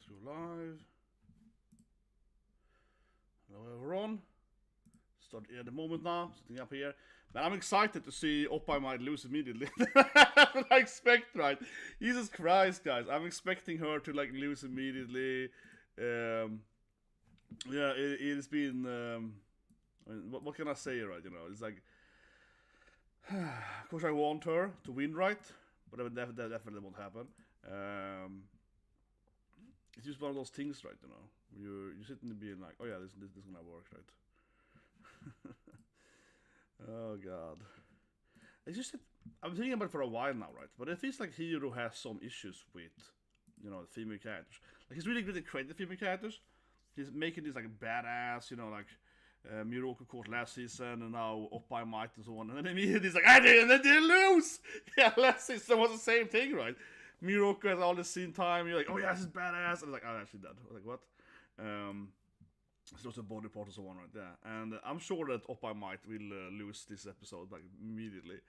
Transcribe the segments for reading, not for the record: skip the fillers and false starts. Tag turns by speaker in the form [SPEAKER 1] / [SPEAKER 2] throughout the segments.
[SPEAKER 1] Let's go live. Hello everyone. Start at the moment now, sitting up here. Man, I'm excited to see OPPAI might lose immediately. That's what I expect, right? Jesus Christ, guys. I'm expecting her to like lose immediately. Yeah, it's been I mean, what can I say, right? You know, it's like of course I want her to win, right? But that definitely won't happen. It's just one of those things, right? You know, you're sitting and being like, oh yeah, this is gonna work, right? Oh god, it's just that I'm thinking about it for a while now, right? But it feels like Hiro has some issues with, you know, the female characters. Like he's really good at creating the female characters. He's making these like badass, you know, like Miroku caught last season, and now OPPAI might and so on. And then immediately he's like, I didn't, and they lose. Yeah, last season was the same thing, right? Miroku has all the scene time. You're like, oh yeah, this is badass. And it's like, oh, actually dead. I was like, what? It's also a body part and so on, right there. And I'm sure that OPPAI might will lose this episode like immediately.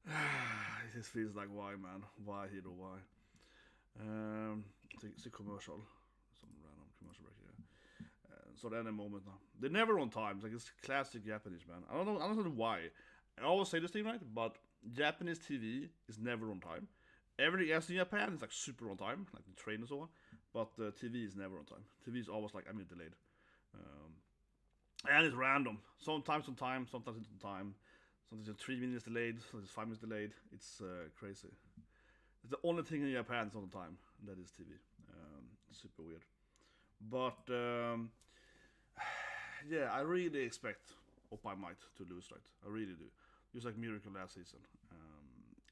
[SPEAKER 1] It just feels like, why, man? Why, Hiro? Why? It's a commercial. Some random commercial break here. So at any moment now. They're never on time. It's like it's classic Japanese, man. I don't know why. I always say this thing, right? But Japanese TV is never on time. Everything else in Japan is like super on time, like the train and so on. But TV is never on time. TV is always like a minute delayed. And it's random. Sometimes on time, sometimes it's on time. Sometimes it's 3 minutes delayed, sometimes it's 5 minutes delayed. It's crazy. It's the only thing in Japan that's on time. And that is TV. Super weird. But yeah, I really expect OPPAI might to lose, right? I really do. Just like Miracle last season.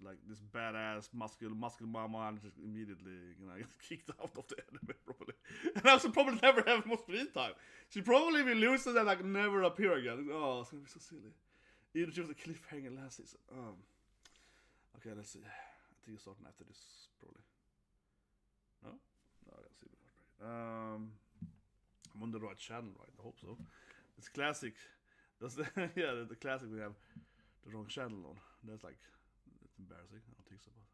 [SPEAKER 1] Like this badass muscular mama and just immediately, you know, get kicked out of the anime probably. And also probably never have more screen time. She probably will lose and then like never appear again. Oh, it's gonna be so silly. Even if she was a cliffhanger last season. Okay, let's see. I think it's starting after this probably. No? No, let's see. I'm on the right channel, right? I hope so. It's classic. That's the yeah, the classic we have the wrong channel on. That's like it's embarrassing. I don't think so, but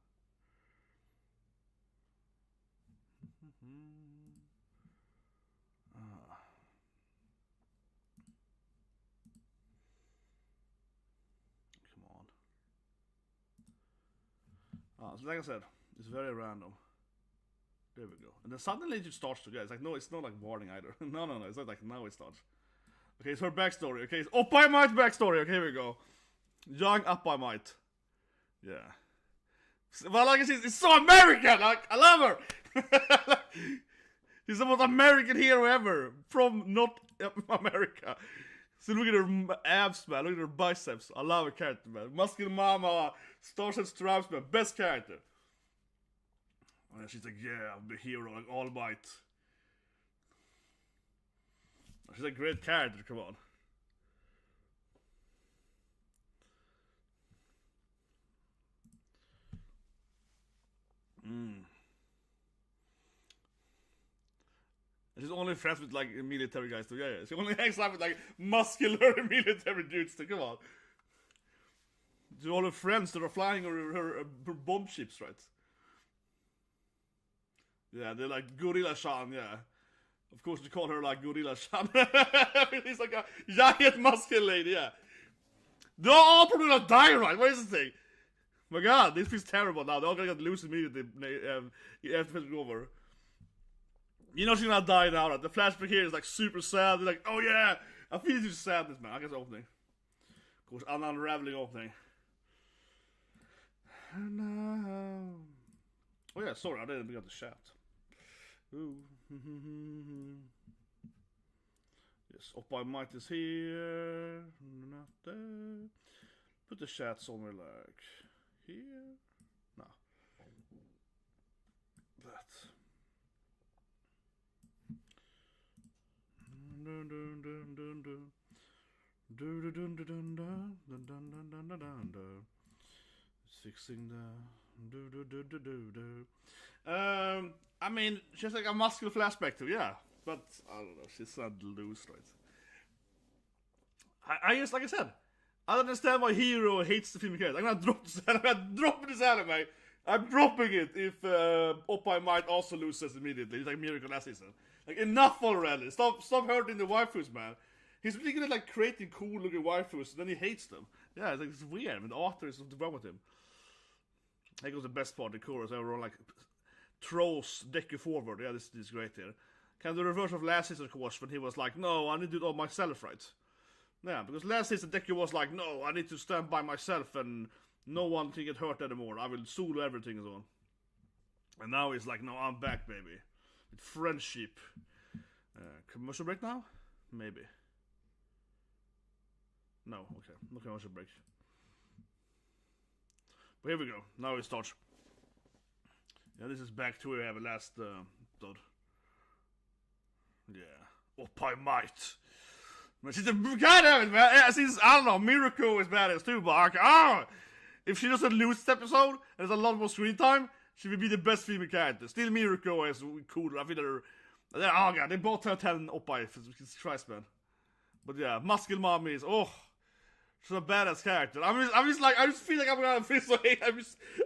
[SPEAKER 1] come on. So like I said, it's very random. There we go. And then suddenly it just starts to go. It's like, no, it's not like warning either. no, it's not like now it starts. Okay, it's her backstory. Okay, it's OPPAI Might backstory. Okay, here we go. Young OPPAI Might. Yeah. Well, like I said, it's so American! Like, I love her! She's the most American hero ever! From not America. So look at her abs, man. Look at her biceps. I love her character, man. Muscular mama, stars and stripes, man. Best character. And she's like, yeah, I'm the hero, like All Might. She's a great character, come on. She's only friends with like military guys too. Yeah. She only hangs out with like muscular military dudes too. Come on. She's all her friends that are flying her bomb ships, right? Yeah, they're like Gorilla Shan, yeah. Of course, they call her like Gorilla Shan. He's like a giant muscular lady, yeah. They're all probably gonna die, right? What is this thing? My god, this feels terrible now. They're all gonna get loose immediately after it's over. You know she's gonna die now, right? The flashback here is like super sad. They're like, oh yeah! I feel just sadness, man. I guess opening. Of course, an unraveling opening. Oh yeah, sorry, I didn't bring up the chat. Ooh. Yes, OPPAI Might is here. Not there. Put the chat somewhere like here. No. That. Fixing the I mean, she's like a muscular flashback too, yeah. But I don't know, she's sad to lose, right? I just, like I said, I don't understand why Hiro hates the female character. I'm gonna drop this anime I'm dropping it if OPPAI Might also loses immediately. It's like Miracle last season. Like, enough already. Stop hurting the waifus, man. He's really good at like creating cool looking waifus, and then he hates them. Yeah, it's weird. I mean, the author is wrong with him. That goes the best part, the chorus. Everyone like throws Deku forward. Yeah, this is great here. Kind of the reverse of last season, of course, when he was like, no, I need to do it all myself, right? Yeah, because last season Deku was like, no, I need to stand by myself and no one can get hurt anymore. I will solo everything and so on. And now he's like, no, I'm back, baby. With friendship. Commercial break now? Maybe. No, okay. No commercial break. But here we go. Now it starts. Yeah, this is back to where we have a last dot. Yeah. OPPAI Might. But she's a goddamn it, man. Since, I don't know, Miracle is badass too, but if she doesn't lose this episode, and there's a lot more screen time, she will be the best female character. Still, Miracle is cool. I feel they're oh god, they both have 10 OPPAI. Jesus Christ, man. But yeah, Muscle Mommy is she's a badass character. I just feel like I'm gonna feel so hate.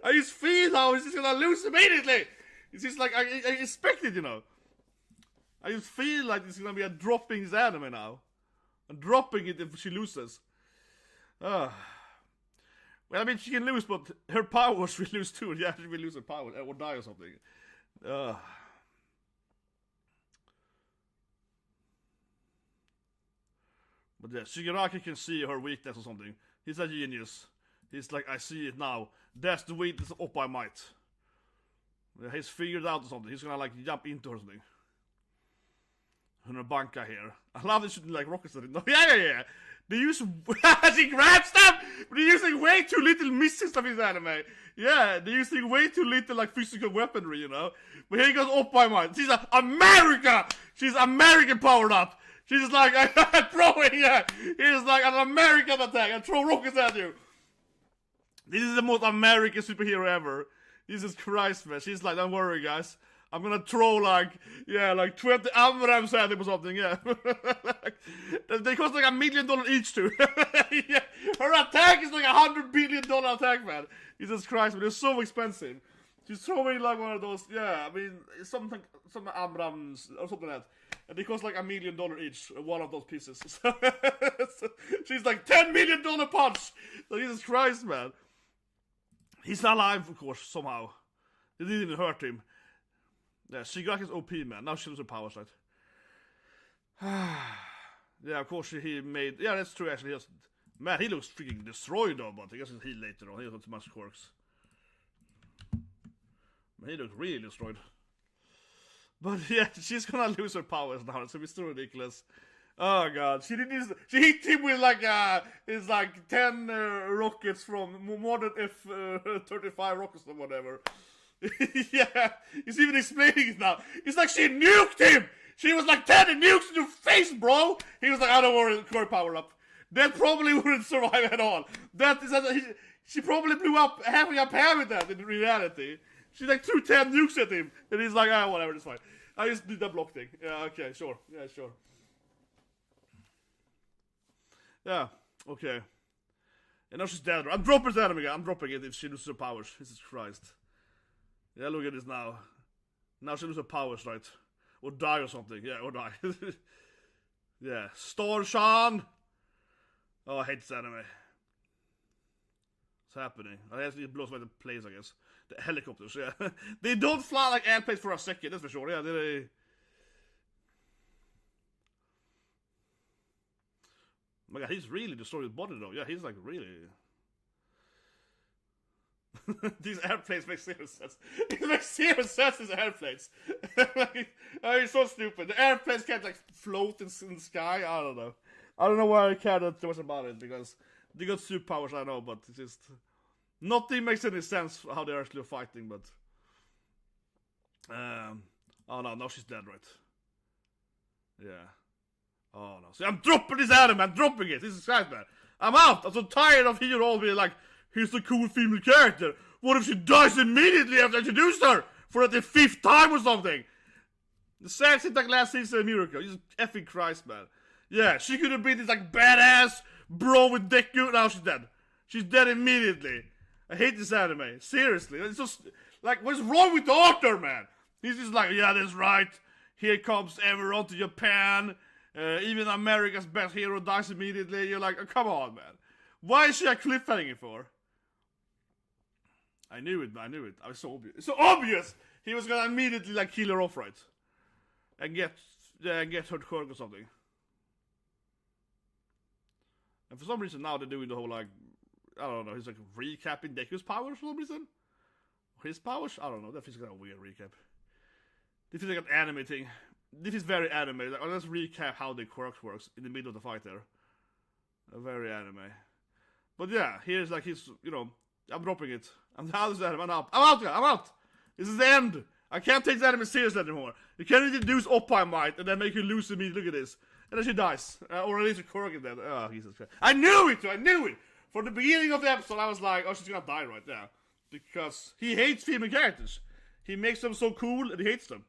[SPEAKER 1] I just feel how she's gonna lose immediately. It's just like I expect it, you know. I just feel like it's gonna be a dropping this anime now. And dropping it if she loses. Well, I mean, she can lose, but her powers will lose too. Yeah, she will lose her power or die or something. But yeah, Shigaraki can see her weakness or something. He's a genius. He's like, I see it now. That's the weakness of OPPAI Might. Yeah, he's figured out or something. He's gonna like jump into her or something. Banka here. I love this shooting like rockets. No, yeah. They use she grabs them! But they're using way too little missing stuff in this anime. Yeah, they're using way too little like physical weaponry, you know. But here goes OPPAI Might. She's America! She's American powered up. She's like throwing, yeah. He's like an American attack and throw rockets at you. This is the most American superhero ever. Jesus Christ, man. She's like, don't worry, guys. I'm gonna throw like 20 Amrams at him or something, yeah. They cost like $1 million each too. Yeah. Her attack is like $100 billion attack, man. Jesus Christ, but they're so expensive. She's throwing like one of those, yeah, I mean, some Amrams or something like that. And they cost like $1 million each, one of those pieces. So she's like $10 million punch. So Jesus Christ, man. He's alive, of course, somehow. They didn't even hurt him. Yeah, Shigaraki's OP, man. Now she loses her powers, right? Yeah, of course he made... Yeah, that's true, actually. Man, he looks freaking destroyed, though, but I guess he'll heal later on. He doesn't too much quirks. Man, he looks really destroyed. But yeah, she's gonna lose her powers now. It's gonna be so ridiculous. Oh god, she hit him with like it's like 10 rockets from more than F-35 rockets or whatever. Yeah, he's even explaining it now. It's like she nuked him. She was like 10 nukes in your face, bro. He was like, I don't worry, core power up. That probably wouldn't survive at all. She probably blew up halfway up with that in reality. She like threw 10 nukes at him, and he's like, whatever, it's fine. I just did that block thing. Yeah, okay, sure. Yeah, sure. Yeah, okay. And now she's dead. I'm dropping this enemy again. I'm dropping it if she loses her powers. Jesus Christ. Yeah, look at this now. Now she loses her powers, right? Or die or something. Yeah, or die. Yeah. Star-chan! Oh, I hate this anime. What's happening? I guess it blows away the planes, I guess. The helicopters, yeah. They don't fly like airplanes for a second, that's for sure. Yeah, they... Oh my god, he's really destroyed his body though. Yeah, he's like really... These airplanes make zero sense. It makes zero sense, these airplanes. He's so stupid. The airplanes can't like float in the sky. I don't know. I don't know why I care that much about it, because they got superpowers, I know, but it's just... Nothing makes any sense how they're actually fighting, but... Oh no, now she's dead, right? Yeah. Oh no. See, I'm dropping this anime, I'm dropping it! This is sad, man. I'm out! I'm so tired of hearing all being like, here's the cool female character. What if she dies immediately after I introduced her? For the 5th time or something? The same thing like last season of Miracle. Jesus effing Christ, man. Yeah, she could have been this like badass bro with Deku. Now she's dead. She's dead immediately. I hate this anime. Seriously. It's just, like, what's wrong with the author, man? He's just like, yeah, that's right. Here comes everyone to Japan. Even America's best hero dies immediately. You're like, oh, come on, man. Why is she a cliffhanger for? I knew it, man. I knew it. I was so obvious. It's so obvious! He was gonna immediately, like, kill her off, right? And get her quirk or something. And for some reason now they're doing the whole, like, I don't know, he's like recapping Deku's powers for some reason. His powers? I don't know, that feels like a weird recap. This is like an anime thing. This is very anime. Like, let's recap how the quirks works in the middle of the fight there. Very anime. But yeah, here's like his, you know, I'm dropping it. I'm out of this anime. I'm out! This is the end! I can't take the anime seriously anymore. You can't introduce OPPAI might and then make you lose to me. Look at this. And then she dies. Or at least a quirk is dead. Oh, Jesus Christ. I knew it! From the beginning of the episode, I was like, oh, she's gonna die right now. Because he hates female characters. He makes them so cool and he hates them.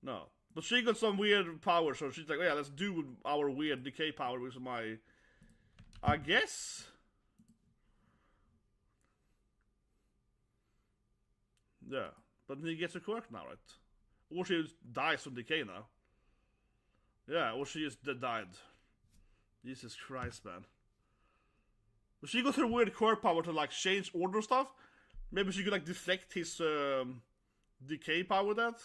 [SPEAKER 1] No. But she got some weird power, so she's like, oh, yeah, let's do our weird decay power, which is my... I guess? Yeah. But he gets a quirk now, right? Or she dies from decay now. Yeah, or she just died. Jesus Christ, man. But she got her weird quirk power to, like, change order stuff. Maybe she could, like, deflect his decay power with that.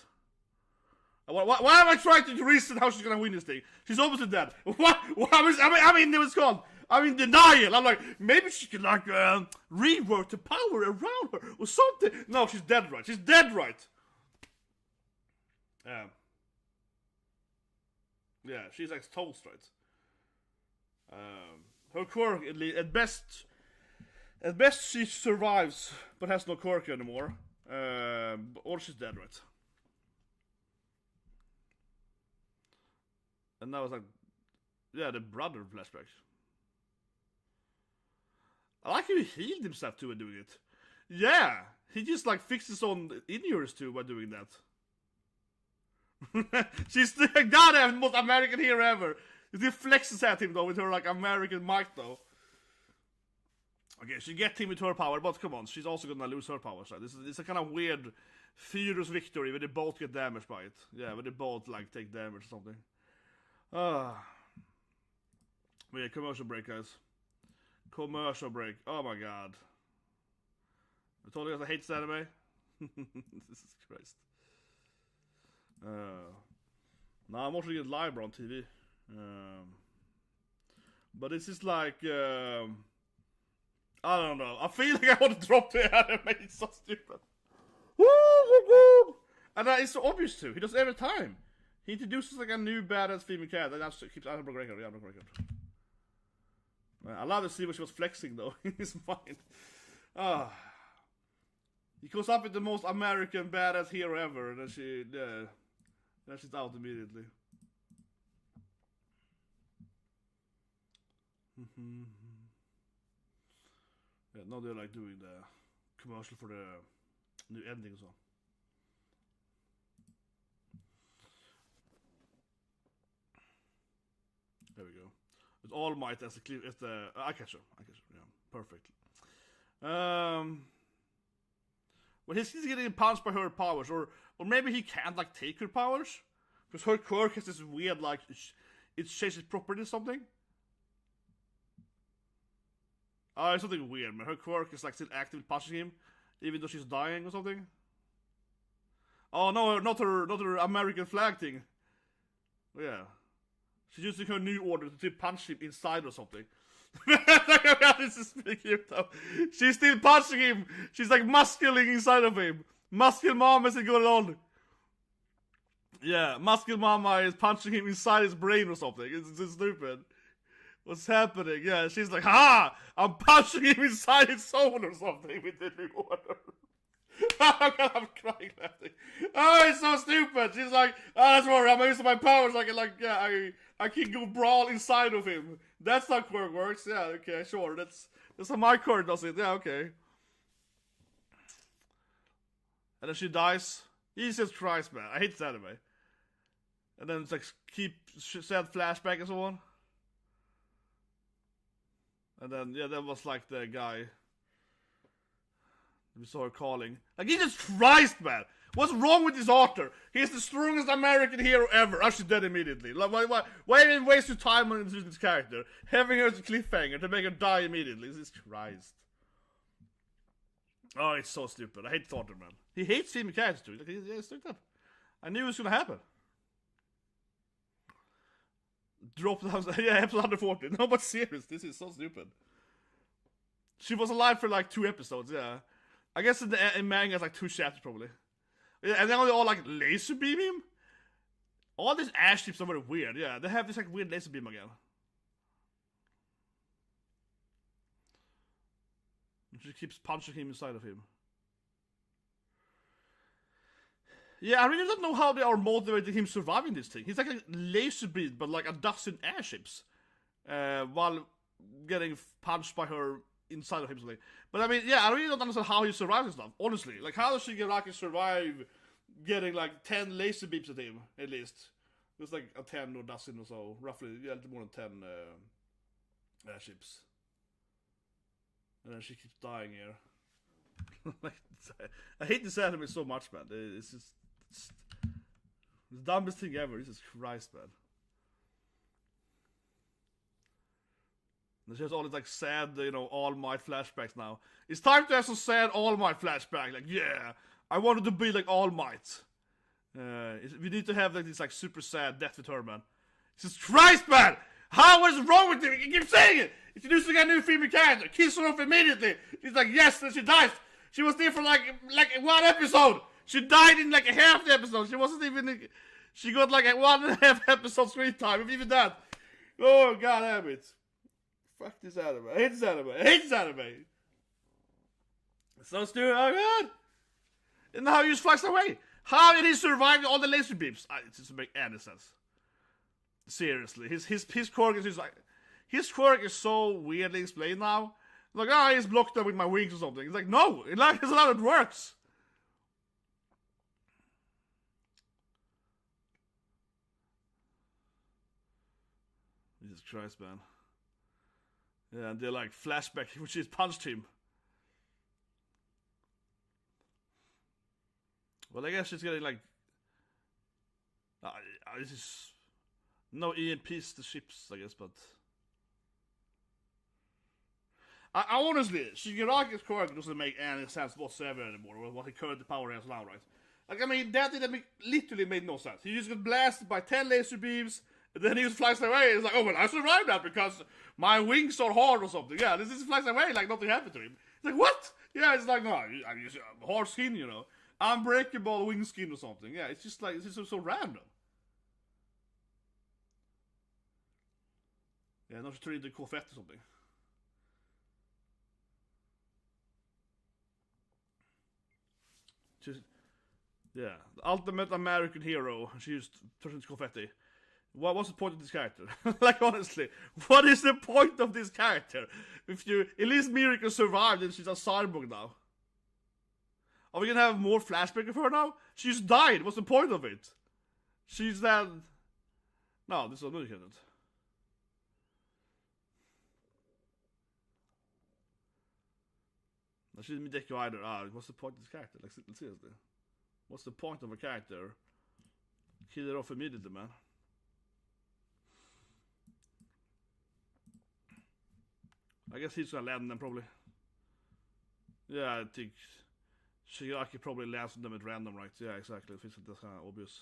[SPEAKER 1] Why am I trying to reason how she's gonna win this thing? She's obviously dead. What? I mean, it was called. I'm in denial. I'm like, maybe she can, like, rework the power around her or something. No, she's dead, right? She's dead, right? Yeah. Yeah, she's like toast, right? Her quirk, at best she survives, but has no quirk anymore. Or she's dead, right? And now it's like, yeah, the brother flashback. I like how he healed himself too by doing it. Yeah, he just like fixed his own injuries too by doing that. She's the goddamn most American hero ever. She flexes at him though with her like American might though. Okay, she gets him with her power, but come on, she's also gonna lose her power. So this is a kind of weird furious victory where they both get damaged by it. Yeah, where they both like take damage or something. But yeah, commercial break, guys. Commercial break. Oh my god. I told you guys I hate this anime. Jesus Christ. Now I'm watching it live on TV. But this is like I don't know. I feel like I want to drop the anime. It's so stupid. And it's so obvious too. He does it every time. He introduces like a new badass female character. And that keeps broken record. Yeah, broken record. I love to see what she was flexing though in his mind. He goes up with the most American badass hero ever, and then she's out immediately. Yeah, now they're like doing the commercial for the new ending so. There we go. With All Might as the I catch her. Yeah, perfect. Well, he's getting punched by her powers, or maybe he can't like take her powers because her quirk has this weird like it changes property or something. It's something weird, man. Her quirk is like still actively punching him, even though she's dying or something. Oh no, not her American flag thing. Yeah. She's using her new order to punch him inside or something. This is pretty cute though. She's still punching him. She's like muscling inside of him. Muscle Mama is going on. Yeah, Muscle Mama is punching him inside his brain or something. It's stupid. What's happening? Yeah, she's like, ha! I'm punching him inside his soul or something with the new order. I'm crying laughing. Oh, it's so stupid. She's like, oh, that's worry. I'm using my powers. I can go brawl inside of him. That's how quirk works. Yeah, okay, sure. That's how my quirk does it. Yeah, okay. And then she dies. Jesus Christ, man. I hate this anime. And then it's like keep sad flashback and so on. And then, yeah, that was like the guy we saw her calling. Like, Jesus Christ, man! What's wrong with this author? He's the strongest American hero ever. I should dead immediately. Like, why even waste your time on this character? Having her as a cliffhanger to make her die immediately. Jesus Christ. Oh, it's so stupid. I hate the author, man. He hates female characters too. Like, he's stuck up. I knew it was gonna happen. Drop the yeah, episode 140. No, but serious, this is so stupid. She was alive for like 2 episodes, yeah. I guess in manga it's like 2 chapters probably. Yeah, and then they all like laser beam him. All these airships are very weird, yeah. They have this like weird laser beam again. And she keeps punching him inside of him. Yeah, I really don't know how they are motivating him surviving this thing. He's like a laser beam, but like a dozen airships. While getting punched by her inside of him. Something. But I mean, yeah, I really don't understand how he survives this stuff, honestly. Like, how does Shigaraki survive getting like 10 laser beams at him, at least? It's like a 10 or dozen or so, roughly, yeah, more than 10 airships. And then she keeps dying here. Like, I hate this anime so much, man. It's just the dumbest thing ever. Jesus Christ, man. There's just all these like sad, All Might flashbacks now. It's time to have some sad All Might flashback. Like, yeah, I wanted to be like All Might. We need to have like this like super sad death with her, man. Jesus Christ, man! What is wrong with him? He keeps saying it! Introducing a new female character. Kiss her off immediately. She's like, yes, and she dies. She was there for like 1 episode. She died in like half the episode. She wasn't even. She got like 1.5 episode screen time, if even that. Oh, god damn it. Fuck this anime. I hate this anime. I hate this anime. It's so stupid. Oh god. And now he just flies away. How did he survive all the laser beams? It doesn't make any sense. Seriously. His quirk is just like. His quirk is so weirdly explained now. Like, he's blocked up with my wings or something. It's like, no, it's not how it works. Jesus Christ, man. Yeah, and they're like flashback, which is punched him. Well, I guess she's getting like. This is. No EMPs to ships, I guess, but. I honestly, Shigaraki's character doesn't make any sense whatsoever anymore with what he currently power has now, right? Like, I mean, that literally made no sense. He just got blasted by 10 laser beams, and then he just flies away. It's like, oh, well, I survived that because my wings are hard or something. Yeah, this just flies away like nothing happened to him. It's like, what? Yeah, it's like, no, I'm just hard skin, unbreakable wing skin or something. Yeah, it's just like, it's just so random. Yeah, not just turn into Corvette or something. Just, yeah, the ultimate American hero. She used turns into confetti. What's the point of this character? Like, honestly, what is the point of this character? If you at least Miracle survived and she's a cyborg now. Are we gonna have more flashback of her now? She just died. What's the point of it? She's that. No, this is another candidate. She didn't deck you either. What's the point of this character? Like, seriously. What's the point of a character? Kill it off immediately, man. I guess he's gonna land them, probably. Yeah, I think Shigaraki probably lands them at random, right? Yeah, exactly. I think that's kind of obvious.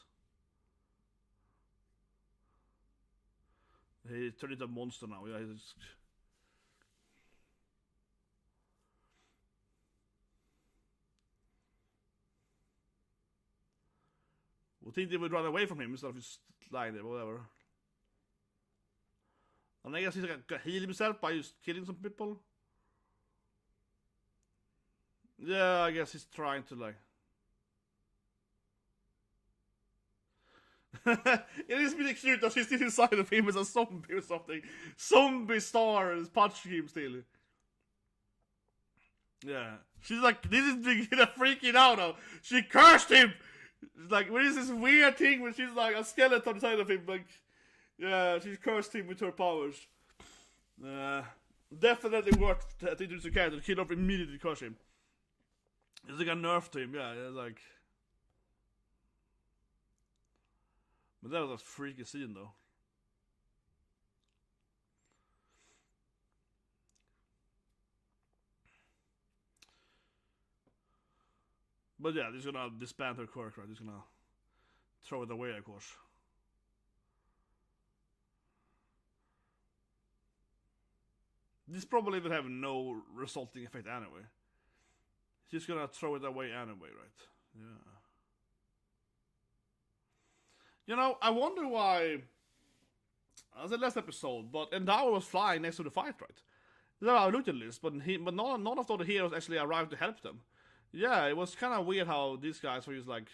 [SPEAKER 1] He turned into a monster now. Yeah, he's... I think they would run away from him instead of just lying there, whatever. And I guess he's like gonna heal himself by just killing some people. Yeah, I guess he's trying to like. It is really cute that she's still inside of him as a zombie or something. Zombie star is punching him still. Yeah, she's like, this is freaking out now. She cursed him. It's like, what is this weird thing when she's like a skeleton inside of him? Like, yeah, she cursed him with her powers. Definitely worth to introduce a character. Kill off immediately, crush him. It's like a nerf to him, yeah. It's like. But that was a freaky scene, though. But yeah, he's gonna disband her quirk, right? He's gonna throw it away, of course. This probably will have no resulting effect anyway. She's gonna throw it away anyway, right? Yeah. You know, I wonder why. As the last episode, but Endower was flying next to the fight, right? I looked at this, but none of the heroes actually arrived to help them. Yeah, it was kind of weird how these guys were just like,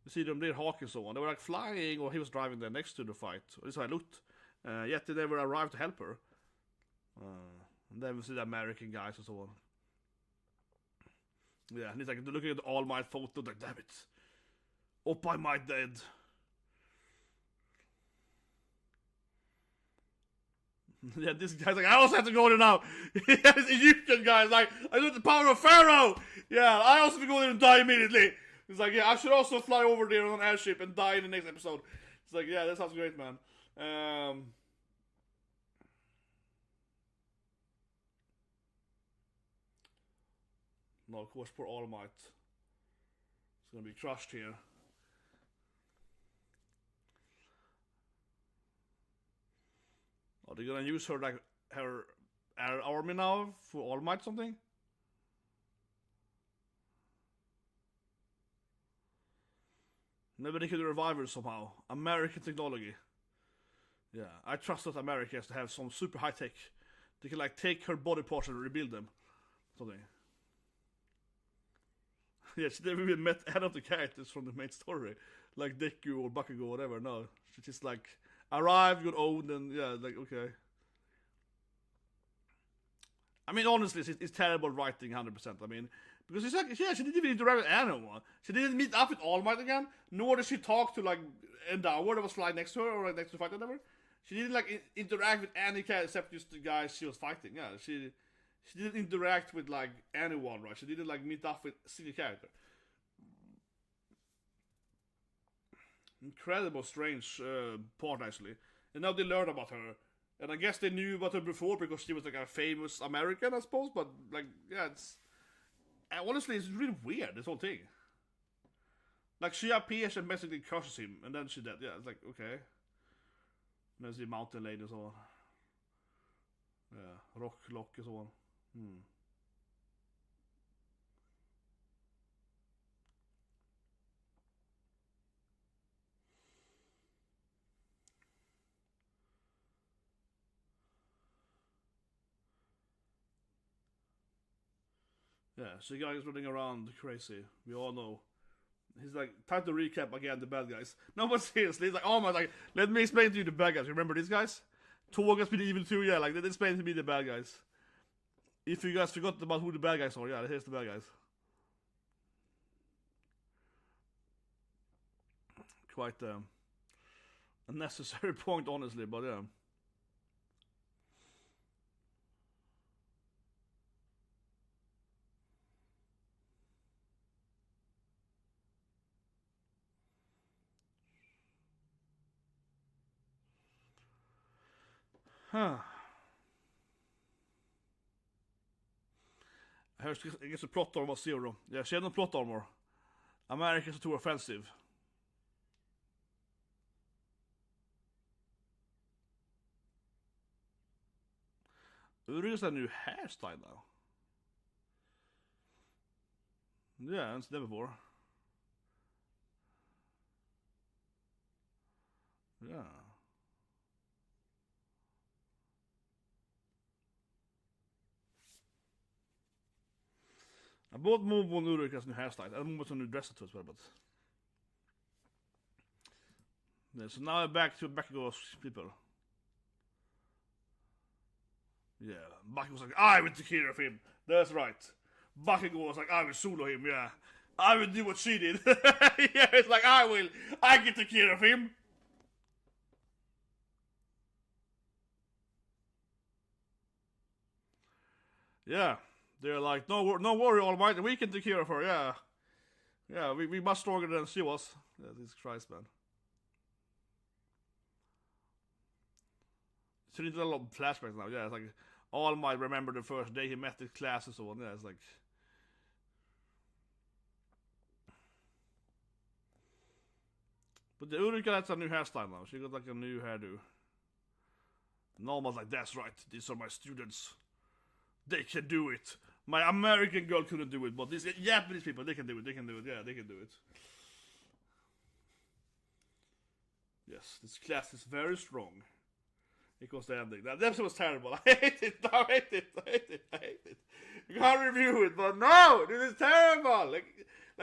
[SPEAKER 1] you see them, they're hawking so on. They were like flying, or he was driving there next to the fight. This is how I looked. Yet they never arrived to help her. And then we see the American guys and so on. Yeah, and he's like looking at the All Might photo, like, damn it. OPPAI might dead. Yeah, this guy's like, I also have to go there now. Yeah, this Egyptian guy's like, I got the power of Pharaoh. Yeah, I also have to go there and die immediately. He's like, yeah, I should also fly over there on an airship and die in the next episode. It's like, yeah, that sounds great, man. No, of course, poor All Might. It's gonna be crushed here. Are they gonna use her like her army now for All Might something? Maybe they could revive her somehow. American technology. Yeah, I trust that America has to have some super high tech. They can like take her body parts and rebuild them. Something. Yeah, she never even met any of the characters from the main story. Like Deku or Bakugo or whatever, no. She just like arrived, got owned, and yeah, like, okay. I mean, honestly, it's terrible writing, 100%. I mean, because it's like, yeah, she didn't even interact with anyone. She didn't meet up with All Might again, nor did she talk to, like, Endower that was flying next to her, or right next to the fight, whatever. She didn't, like, interact with any character except just the guys she was fighting. Yeah, she didn't interact with, like, anyone, right? She didn't, like, meet up with a single character. Incredible, strange part, actually. And now they learn about her. And I guess they knew about her before because she was, like, a famous American, I suppose. But, like, yeah, it's... honestly, it's really weird, this whole thing. Like, she appears and basically crushes him, and then she's dead. Yeah, it's like, okay. And there's the mountain lady and so on. Yeah, rock, lock and so on. Yeah, Shigaraki is running around crazy. We all know. He's like, time to recap again the bad guys. No, but seriously, he's like, oh my, like, let me explain to you the bad guys. Remember these guys? Toya's been evil too, yeah, like, they explain to me the bad guys. If you guys forgot about who the bad guys are, yeah, here's the bad guys. Quite a necessary point, honestly, but yeah. Huh. I guess the plot armor was 0. Yeah, she had no plot armor. Americans are too offensive. Uri's a new hairstyle now. Yeah, it's never before. Yeah. I bought Momo and Uruk as new hairstyle. I bought some new dresses too as well, but... Yeah, so now I'm back to Bakugo's people. Yeah, Bakugo was like, I will take care of him. That's right. Bakugo was like, I will solo him, yeah. I will do what she did. Yeah, it's like, I can take care of him. Yeah, they're like, no worry, All Might, we can take care of her. Yeah, we much stronger than she was. Yeah, Jesus Christ, man. So they did a lot of flashbacks now. Yeah, it's like All Might remember the first day he met the class and so on. Yeah, it's like. But the Ulrika has a new hairstyle now. She got like a new hairdo. And Alma's like, that's right, these are my students. They can do it. My American girl couldn't do it, but these Japanese people, they can do it. Yeah, they can do it. Yes, this class is very strong. It was the ending. That episode was terrible. I hate it. You can't review it, but no, this is terrible. Like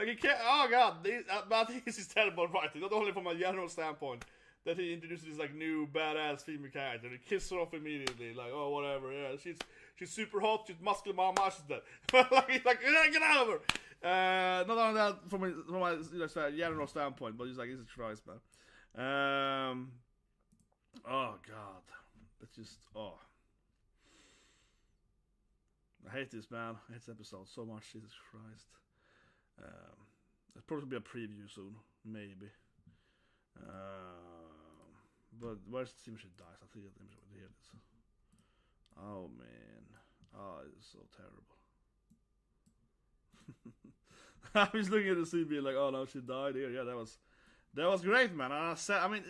[SPEAKER 1] you can't. Oh god, I think this is terrible writing. Not only from a general standpoint that he introduces this like new badass female character. He kisses her off immediately. Like, oh whatever. Yeah, she's super hot. She's muscular mama. She's dead. Like get out of her. Not only that from my general standpoint, but he's like, Jesus Christ, man. Oh god. It's just, I hate this, man. I hate this episode so much. Jesus Christ. There's probably be a preview soon, maybe. But where's the team she dies? I think the team should hear this. Oh man, it's so terrible. I was looking at the CB like, oh no, she died here. Yeah, that was great, man. And I said, I mean,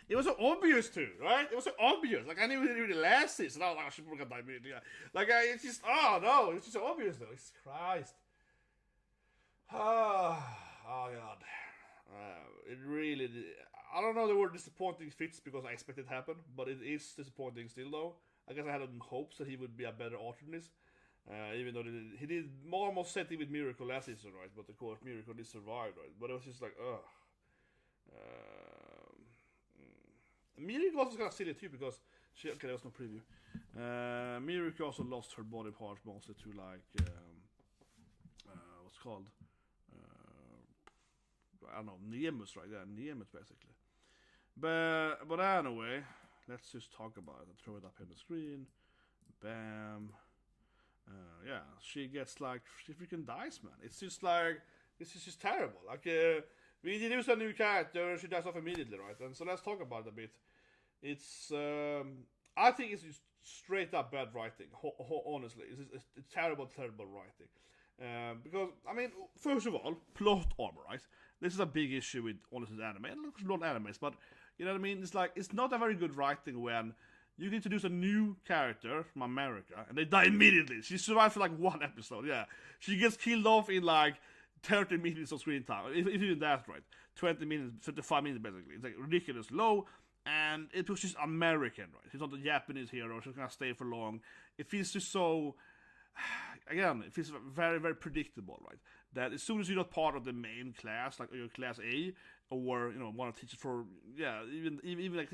[SPEAKER 1] it was so obvious too, right? It was so obvious. Like, I knew it the last season. I was like, oh, she broke up that yeah. Like, it's just, oh no, it's just so obvious though. Jesus Christ. Oh god. It really, I don't know the word disappointing fits because I expected it to happen, but it is disappointing still though. I guess I had hopes that he would be a better author than this. Even though he did almost set it with Miracle last season, right? But of course, Miracle did survive, right? But it was just like, ugh. Miracle also kind of silly too because there was no preview. Miracle also lost her body parts mostly to like what's called I don't know, Nemus, right? Yeah, Nemus basically. But anyway, let's just talk about it. I'll throw it up on the screen. Bam. Yeah, she gets like she freaking dies, man. It's just like this is just terrible. Like we introduce a new character and she dies off immediately, right? And so let's talk about it a bit. It's I think it's just straight up bad writing. Honestly, it's terrible writing. Because I mean, first of all, plot armor, right? This is a big issue with honestly anime, and not animes, but you know what I mean. It's like it's not a very good writing when you can introduce a new character from America and they die immediately. She survives for like one episode. Yeah, she gets killed off in like 30 minutes of screen time. If you do that right, 20 minutes, 35 minutes basically. It's like ridiculous low. And it was just American, right? He's not a Japanese hero, she's gonna stay for long. It feels just so, again, it feels very, very predictable, right? That as soon as you're not part of the main class, like your class A, or, you know, want to teach it for, yeah, even like,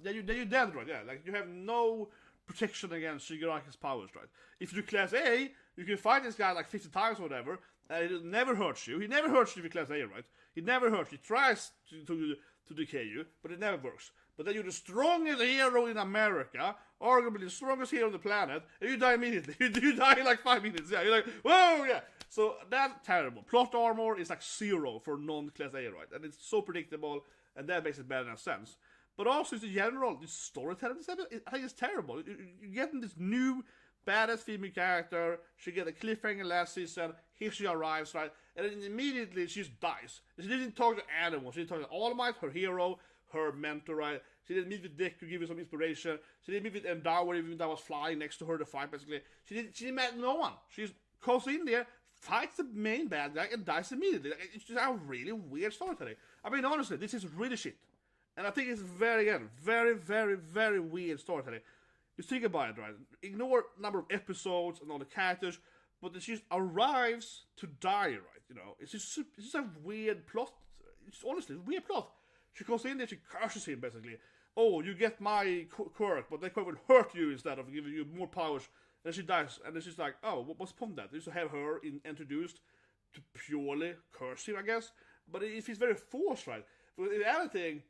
[SPEAKER 1] yeah, you're dead, right? Yeah, like, you have no protection against Shigaraki's powers, right? If you're class A, you can fight this guy like 50 times or whatever, and it never hurts you. He never hurts you with class A, right? He never hurts you. He tries to decay you, but it never works. But then you're the strongest hero in America, arguably the strongest hero on the planet, and you die immediately. You die in like 5 minutes. Yeah, you're like, whoa, yeah. So that's terrible. Plot armor is like 0 for non-class A, right? And it's so predictable, and that makes it bad in a sense. But also, it's the general storytelling. I think it's terrible. You're getting this new badass female character. She get a cliffhanger last season. Here she arrives, right? And then immediately she just dies. She didn't talk to anyone. She didn't talk to All Might, her hero, her mentor, right? She didn't meet with Dick to give you some inspiration. She didn't meet with Endower, even that was flying next to her to fight, basically. She didn't meet no one. She just goes in there, fights the main bad guy, and dies immediately. Like, it's just a really weird storytelling. I mean, honestly, this is really shit. And I think it's very, very, very weird storytelling. Just think about it, right? Ignore number of episodes and all the characters, but she just arrives to die, right? You know, it's just a weird plot. It's honestly a weird plot. She goes in there, she curses him basically. Oh, you get my quirk, but that quirk will hurt you instead of giving you more powers. And then she dies, and then she's like, oh, what's the point of that? They used to have her introduced to purely curse him, I guess. But it feels very forced, right? But the other thing,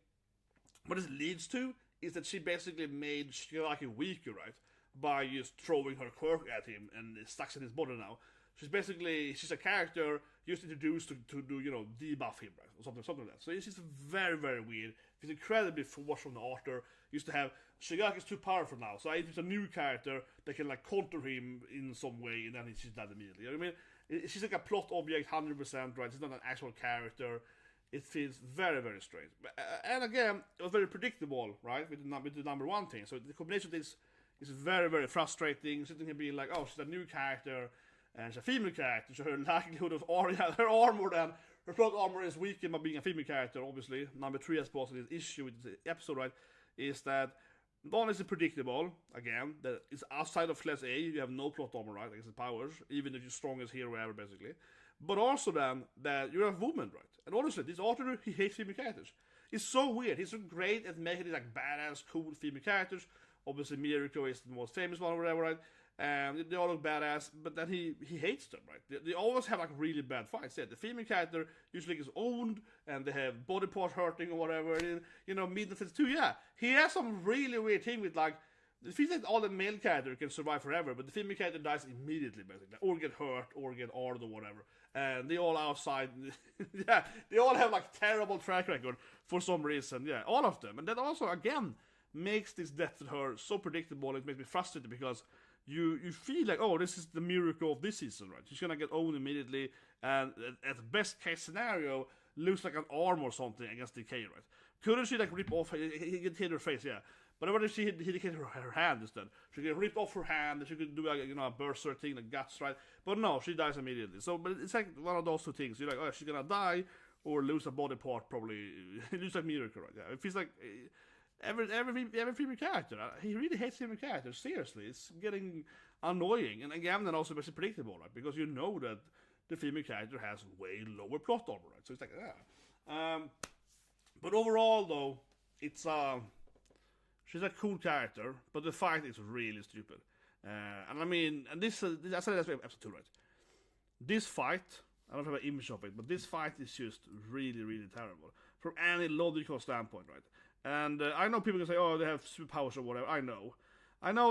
[SPEAKER 1] what it leads to is that she basically made Shigaraki weaker, right? by just throwing her quirk at him and it stuck in his body now. She's a character just introduced to do, debuff him, right? Or something like that. So it's just very, very weird. It's incredibly forced from the author. Used to have Shigaraki is too powerful now, so it's a new character that can like counter him in some way, and then she's dead immediately. I mean, she's like a plot object, 100%, right? She's not an actual character. It feels very, very strange. And again, it was very predictable, right? With the number one thing. So the combination of this is very, very frustrating. Sitting here being like, oh, she's a new character. And she's a female character, so her likelihood of her armor then, her plot armor is weakened by being a female character, obviously. Number 3, I suppose, this issue with the episode, right, is that not only is it predictable, again, that it's outside of class A, you have no plot armor, right, against the powers, even if you're strongest hero ever, basically. But also then, that you're a woman, right? And honestly, this author, he hates female characters. It's so weird. He's so great at making these, like, badass, cool female characters. Obviously, Mirko is the most famous one or whatever, right? They all look badass, but then he hates them, right? They always have like really bad fights. Yeah, the female character usually is owned, and they have body parts hurting or whatever. And, Midnight too. Yeah, he has some really weird thing with like. It feels like all the male character can survive forever, but the female character dies immediately, basically, or get hurt, or get armed, or whatever. And they all outside. Yeah, they all have like terrible track record for some reason. Yeah, all of them, and that also again makes this death to her so predictable. It makes me frustrated because. You feel like, oh, this is the miracle of this season, right? She's gonna get owned immediately, and at the best case scenario, lose like an arm or something against DK, right? Couldn't she like rip off? He could hit her face, yeah. But what if she hit her hand instead? She could rip off her hand, and she could do a berserk thing, like guts, right? But no, she dies immediately. So, but it's like one of those two things. You're like, oh, she's gonna die or lose a body part, probably lose a miracle, right? Yeah, it feels like. Every female character. He really hates female characters. Seriously, it's getting annoying. And again, then also makes it predictable, right? Because you know that the female character has way lower plot armor, right? So it's like, yeah. But overall, though, it's she's a cool character, but the fight is really stupid. And I mean, and this I said that's episode 2, right? This fight, I don't have an image of it, but this fight is just really, really terrible from any logical standpoint, right? And I know people can say, oh, they have superpowers or whatever. I know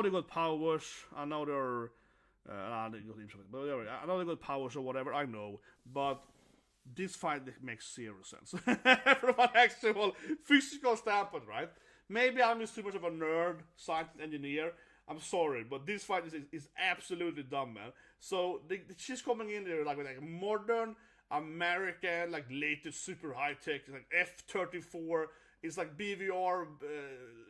[SPEAKER 1] they got powers. I know they're... I know they got powers or whatever. I know. But this fight makes zero sense. From an actual physical standpoint, right? Maybe I'm just too much of a nerd, scientist, engineer. I'm sorry, but this fight is absolutely dumb, man. So she's coming in there like with like modern, American, like latest super high-tech, like F-34... It's like BVR,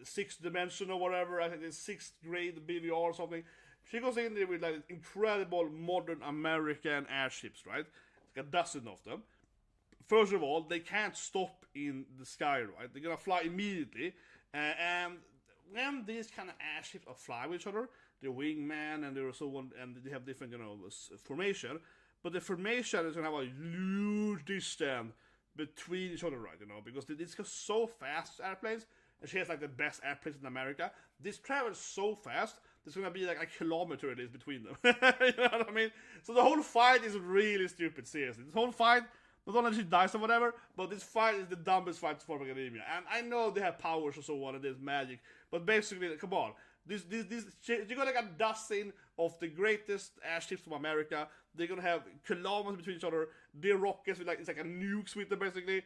[SPEAKER 1] 6th dimension or whatever. I think it's 6th grade BVR or something. She goes in there with like incredible modern American airships, right? Like a dozen of them. First of all, they can't stop in the sky, right? They're gonna fly immediately. And when these kind of airships are flying with each other, they're wingman and they're so on, and they have different, formation. But the formation is gonna have a huge distance between each other, right, because it's just so fast, airplanes, and she has like the best airplanes in America. This travels so fast, there's gonna be like a kilometer it is between them. You know what I mean? So the whole fight is really stupid, seriously. This whole fight, not only she dies or whatever, but this fight is the dumbest fight to form Academia. And I know they have powers or so on, and there's magic, but basically, come on. You got like a dozen of the greatest airships from America. They're gonna have kilometers between each other. They're rockets with it's like a nukes with them basically.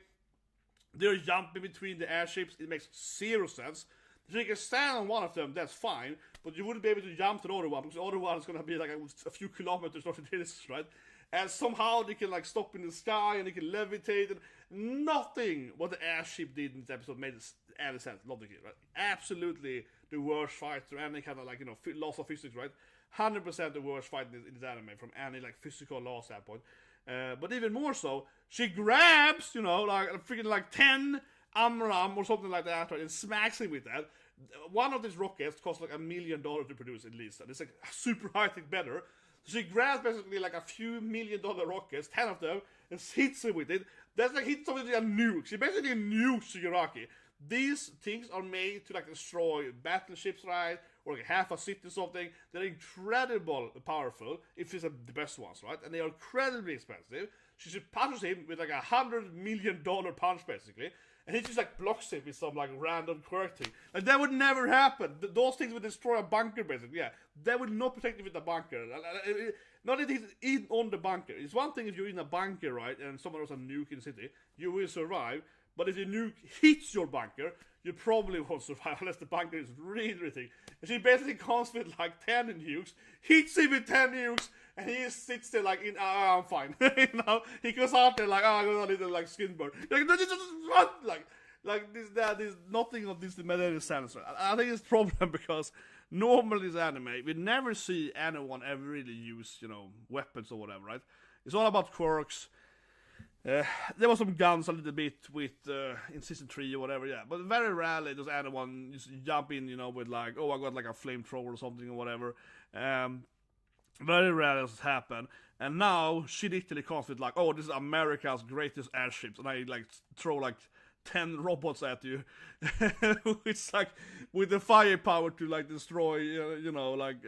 [SPEAKER 1] They're jumping between the airships. It makes zero sense. So you can stand on one of them, that's fine, but you wouldn't be able to jump to the other one because the other one is gonna be like a few kilometers off the distance, right? And somehow they can like stop in the sky and they can levitate and nothing what the airship did in this episode made any sense, logically, right? Absolutely the worst fight or any kind of loss of physics, right? 100% the worst fight in this anime from any like physical law standpoint. But even more so, she grabs, like a freaking 10 Amram or something like that, right, and smacks him with that. One of these rockets costs like $1 million to produce at least, and it's like super high-tech better. So she grabs basically like a few $1 million rockets, 10 of them, and hits him with it. That's like hits him with a nuke. She basically nukes Shigaraki. These things are made to like destroy battleships, right? Or like half a city or something. They're incredibly powerful, if it's the best ones, right? And they are incredibly expensive. She punches him with like $100 million punch basically, and he just like blocks it with some like random quirk thing. Like that would never happen. Those things would destroy a bunker basically. Yeah, that would not protect you with the bunker. Not that he's in on the bunker. It's one thing if you're in a bunker, right, and someone has a nuke in the city, you will survive. But if the nuke hits your bunker, you probably won't survive unless the bunker is really, really thick. And she basically comes with like 10 nukes, hits him with 10 nukes, and he sits there like, I'm fine. You know, he goes out there like, I got a little like skin burn. Like, no, just run! Like there's nothing of this made any sense. I think it's a problem because normally this anime, we never see anyone ever really use, you know, weapons or whatever, right? It's all about quirks. There was some guns a little bit with in season 3 or whatever, yeah. But very rarely does anyone just jump in, you know, with like, oh, I got like a flamethrower or something or whatever. Very rarely does it happen. And now she literally comes with like, oh, this is America's greatest airships, and I like throw like 10 robots at you. It's like with the firepower to like destroy, you know, like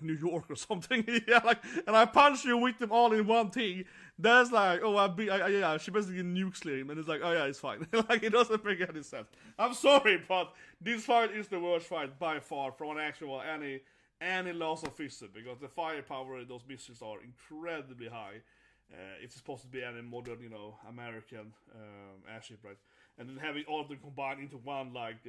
[SPEAKER 1] New York or something. Yeah, like, and I punch you with them all in one thing. That's like, oh, yeah, she basically nukes him, and it's like, oh yeah, it's fine. Like, it doesn't make any sense. I'm sorry, but this fight is the worst fight by far from an actual any loss of physics, because the firepower in those missiles are incredibly high. If it's supposed to be any modern, you know, American airship, right? And then having all of them combined into one, like,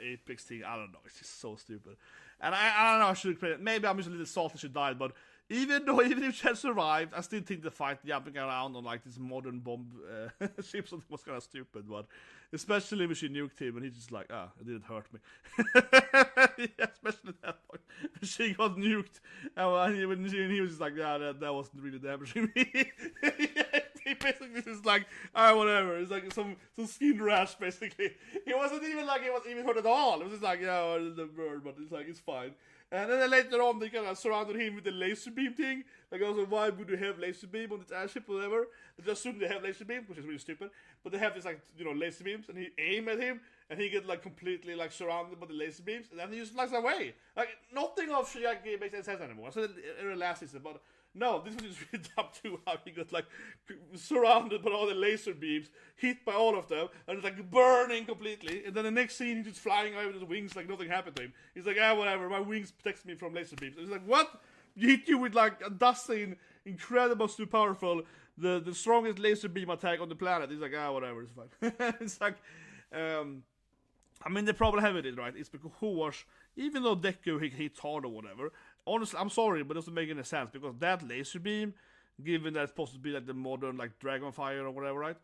[SPEAKER 1] Apex thing, I don't know, it's just so stupid. And I don't know, I should credit, maybe I'm just a little salty she died, but even if she had survived, I still think the fight jumping around on, like, this modern bomb ship was kind of stupid, but especially when she nuked him, and he's just like, it didn't hurt me. Yeah, especially at that point. She got nuked, and he was just like, yeah, that wasn't really damaging me. He basically just like, whatever. It's like some skin rash, basically. He wasn't even like, he was even hurt at all. It was just like, yeah, the bird, but it's like, it's fine. And then later on, they kind of surrounded him with the laser beam thing. Like, also, why would you have laser beam on this airship or whatever? They just assume they have laser beam, which is really stupid. But they have this, like, you know, laser beams, and he aim at him, and he get, like, completely, like, surrounded by the laser beams, and then he just flies away. Like, nothing of Shigaraki makes any sense anymore. I said it in the last season, but no, this was just really dumb too, how he got, like, surrounded by all the laser beams, hit by all of them, and it's, like, burning completely, and then the next scene, he's just flying away with his wings like nothing happened to him. He's like, whatever, my wings protect me from laser beams. And he's like, what? You hit you with, like, a dozen incredible, super powerful, the strongest laser beam attack on the planet. He's like, whatever, it's fine. It's like, I mean, the problem have it, right, it's because, even though Deku hits hard or whatever, honestly, I'm sorry, but it doesn't make any sense, because that laser beam, given that it's supposed to be like the modern like dragon fire or whatever, right?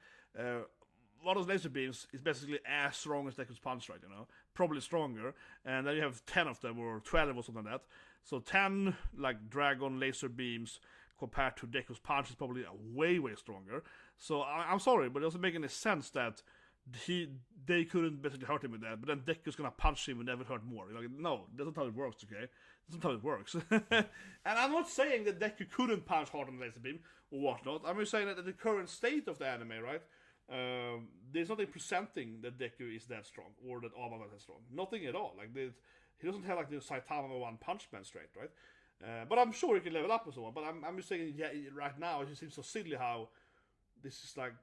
[SPEAKER 1] One of those laser beams is basically as strong as Deku's punch, right? You know, probably stronger, and then you have 10 of them or 12 or something like that. So 10 like dragon laser beams compared to Deku's punch is probably way stronger. So I'm sorry, but it doesn't make any sense that they couldn't basically hurt him with that, but then Deku's gonna punch him and never hurt more. Like, no, that's not how it works, okay? That's not how it works. And I'm not saying that Deku couldn't punch hard on the laser beam or whatnot. I'm just saying that the current state of the anime, right? There's nothing presenting that Deku is that strong or that Obama is that strong. Nothing at all. Like, he doesn't have like the Saitama One Punch Man straight, right? But I'm sure he can level up and so on. But I'm just saying, yeah, right now it just seems so silly how this is like.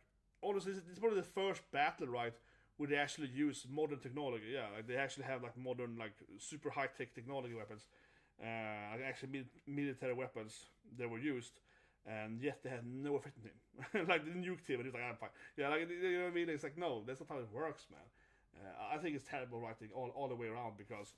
[SPEAKER 1] Honestly, it's probably the first battle, right, where they actually use modern technology. Yeah, like they actually have like modern, like super high-tech technology weapons, like actually military weapons that were used, and yet they had no effect on him. Like the nuked him, and he's like, I'm fine. Yeah, like, you know what I mean? It's like, no, that's not how it works, man. I think it's terrible writing all the way around, because,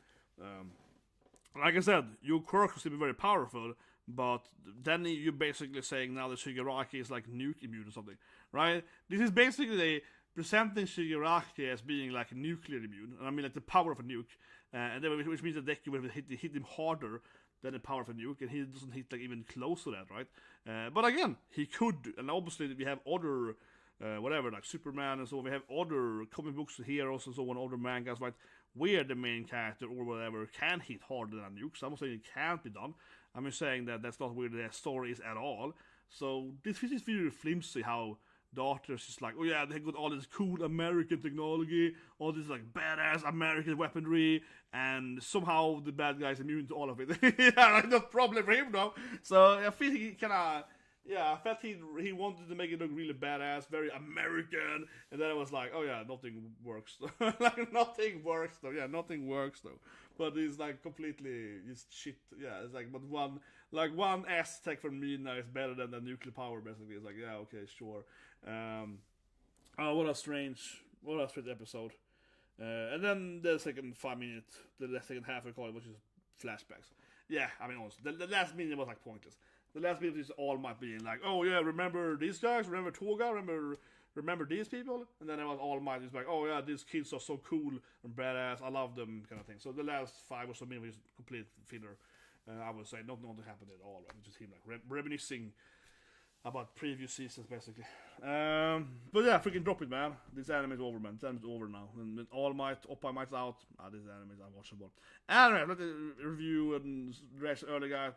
[SPEAKER 1] like I said, your quirks will be very powerful, but then you're basically saying now that Shigaraki is like nuke immune or something, right? This is basically presenting Shigaraki as being like nuclear immune, and I mean like the power of a nuke, and then, which means that Deku will hit him harder than the power of a nuke, and he doesn't hit like even close to that, right? But again, he could, and obviously we have other, whatever, like Superman and so on. We have other comic books, heroes and so on, other mangas, right? Where the main character or whatever can hit harder than a nuke. So I'm not saying it can't be done. I'm just saying that that's not where the story is at all. So this is really flimsy how the author's just like, oh yeah, they got all this cool American technology, all this like badass American weaponry, and somehow the bad guy's immune to all of it. Yeah, like, no problem for him, though. So I feel he kind of Yeah, I felt he wanted to make it look really badass, very American, and then I was like, oh yeah, nothing works. Like nothing works though. Yeah, nothing works though. But it's like completely just shit. Yeah, it's like but one Aztec from Mina is better than the nuclear power. Basically, it's like yeah, okay, sure. Oh, what a strange episode. And then the second 5 minutes, the second half I call it, which is flashbacks. Yeah, I mean, honestly, the last minute was like pointless. The last minute is All Might being like, oh yeah, remember these guys? Remember Toga? Remember these people? And then it was All Might is like, oh yeah, these kids are so cool and badass. I love them, kind of thing. So the last 5 or so minutes was complete filler. I would say not nothing happened at all. Right? Just him like reminiscing about previous seasons, basically. But yeah, freaking drop it, man. This anime is over, man. This anime is over now. And All Might, OPPAI Might's out. This anime is unwatchable. Anyway, let me review and react early guy.